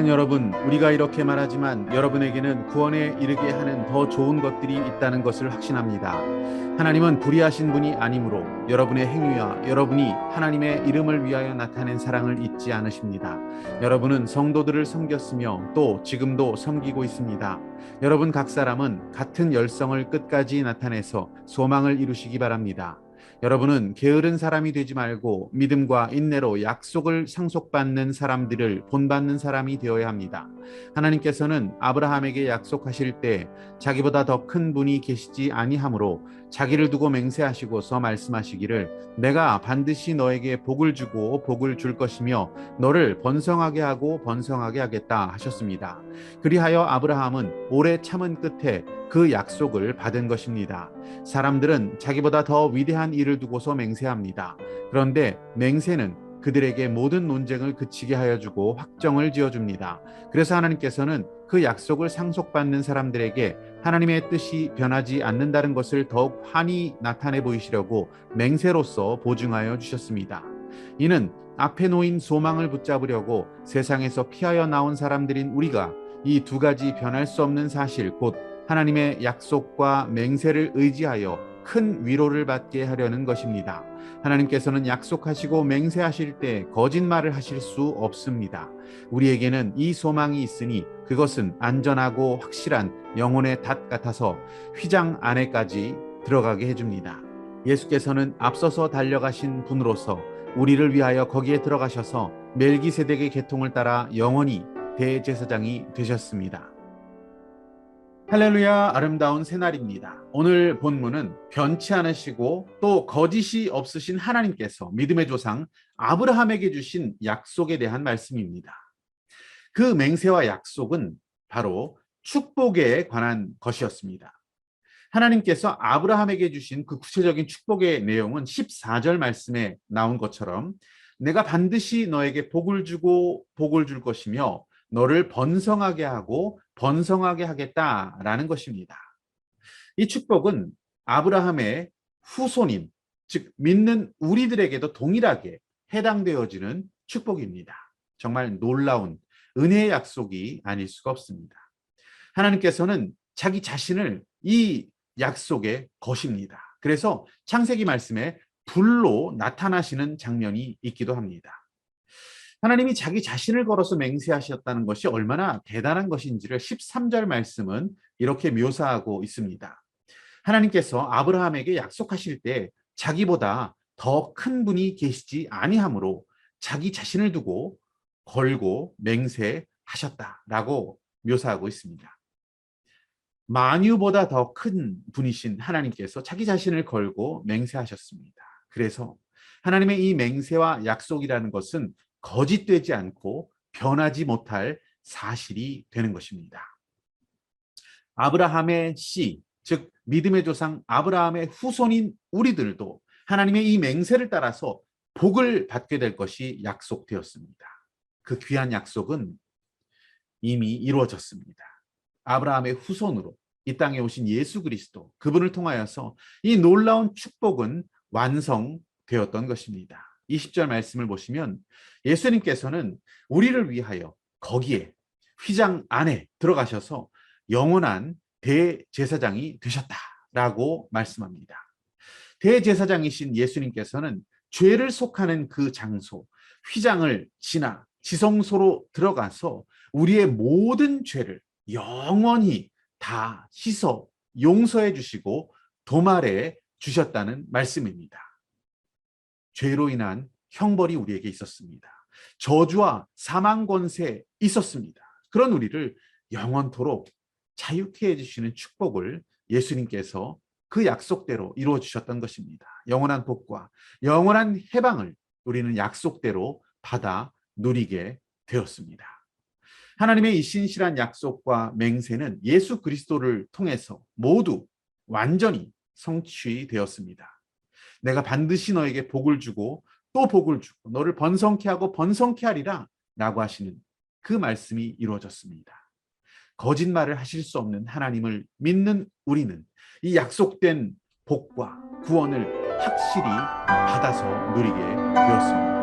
사랑하는 여러분, 우리가 이렇게 말하지만 여러분에게는 구원에 이르게 하는 더 좋은 것들이 있다는 것을 확신합니다. 하나님은 불의하신 분이 아니므로 여러분의 행위와 여러분이 하나님의 이름을 위하여 나타낸 사랑을 잊지 않으십니다. 여러분은 성도들을 섬겼으며 또 지금도 섬기고 있습니다. 여러분 각 사람은 같은 열성을 끝까지 나타내서 소망을 이루시기 바랍니다. 여러분은 게으른 사람이 되지 말고 믿음과 인내로 약속을 상속받는 사람들을 본받는 사람이 되어야 합니다. 하나님께서는 아브라함에게 약속하실 때 자기보다 더 큰 분이 계시지 아니하므로 자기를 두고 맹세하시고서 말씀하시기를 내가 반드시 너에게 복을 주고 복을 줄 것이며 너를 번성하게 하고 번성하게 하겠다 하셨습니다. 그리하여 아브라함은 오래 참은 끝에 그 약속을 받은 것입니다. 사람들은 자기보다 더 위대한 일을 두고서 맹세합니다. 그런데 맹세는 그들에게 모든 논쟁을 그치게 하여 주고 확정을 지어줍니다. 그래서 하나님께서는 그 약속을 상속받는 사람들에게 하나님의 뜻이 변하지 않는다는 것을 더욱 환히 나타내 보이시려고 맹세로서 보증하여 주셨습니다. 이는 앞에 놓인 소망을 붙잡으려고 세상에서 피하여 나온 사람들인 우리가 이 두 가지 변할 수 없는 사실 곧 하나님의 약속과 맹세를 의지하여 큰 위로를 받게 하려는 것입니다. 하나님께서는 약속하시고 맹세하실 때 거짓말을 하실 수 없습니다. 우리에게는 이 소망이 있으니 그것은 안전하고 확실한 영혼의 닷 같아서 휘장 안에까지 들어가게 해줍니다. 예수께서는 앞서서 달려가신 분으로서 우리를 위하여 거기에 들어가셔서 멜기세덱의 계통을 따라 영원히 대제사장이 되셨습니다. 할렐루야, 아름다운 새날입니다. 오늘 본문은 변치 않으시고 또 거짓이 없으신 하나님께서 믿음의 조상 아브라함에게 주신 약속에 대한 말씀입니다. 그 맹세와 약속은 바로 축복에 관한 것이었습니다. 하나님께서 아브라함에게 주신 그 구체적인 축복의 내용은 14절 말씀에 나온 것처럼 내가 반드시 너에게 복을 주고 복을 줄 것이며 너를 번성하게 하고 번성하게 하겠다라는 것입니다. 이 축복은 아브라함의 후손인, 즉 믿는 우리들에게도 동일하게 해당되어지는 축복입니다. 정말 놀라운 은혜의 약속이 아닐 수가 없습니다. 하나님께서는 자기 자신을 이 약속에 거십니다. 그래서 창세기 말씀에 불로 나타나시는 장면이 있기도 합니다. 하나님이 자기 자신을 걸어서 맹세하셨다는 것이 얼마나 대단한 것인지를 13절 말씀은 이렇게 묘사하고 있습니다. 하나님께서 아브라함에게 약속하실 때 자기보다 더 큰 분이 계시지 아니하므로 자기 자신을 두고 걸고 맹세하셨다라고 묘사하고 있습니다. 만유보다 더 큰 분이신 하나님께서 자기 자신을 걸고 맹세하셨습니다. 그래서 하나님의 이 맹세와 약속이라는 것은 거짓되지 않고 변하지 못할 사실이 되는 것입니다. 아브라함의 씨, 즉 믿음의 조상 아브라함의 후손인 우리들도 하나님의 이 맹세를 따라서 복을 받게 될 것이 약속되었습니다. 그 귀한 약속은 이미 이루어졌습니다. 아브라함의 후손으로 이 땅에 오신 예수 그리스도, 그분을 통하여서 이 놀라운 축복은 완성되었던 것입니다. 20절 말씀을 보시면 예수님께서는 우리를 위하여 거기에 휘장 안에 들어가셔서 영원한 대제사장이 되셨다라고 말씀합니다. 대제사장이신 예수님께서는 죄를 속하는 그 장소, 휘장을 지나 지성소로 들어가서 우리의 모든 죄를 영원히 다 씻어 용서해 주시고 도말해 주셨다는 말씀입니다. 죄로 인한 형벌이 우리에게 있었습니다. 저주와 사망 권세 있었습니다. 그런 우리를 영원토록 자유케 해주시는 축복을 예수님께서 그 약속대로 이루어 주셨던 것입니다. 영원한 복과 영원한 해방을 우리는 약속대로 받아 누리게 되었습니다. 하나님의 이 신실한 약속과 맹세는 예수 그리스도를 통해서 모두 완전히 성취되었습니다. 내가 반드시 너에게 복을 주고 또 복을 주고 너를 번성케 하고 번성케 하리라 라고 하시는 그 말씀이 이루어졌습니다. 거짓말을 하실 수 없는 하나님을 믿는 우리는 이 약속된 복과 구원을 확실히 받아서 누리게 되었습니다.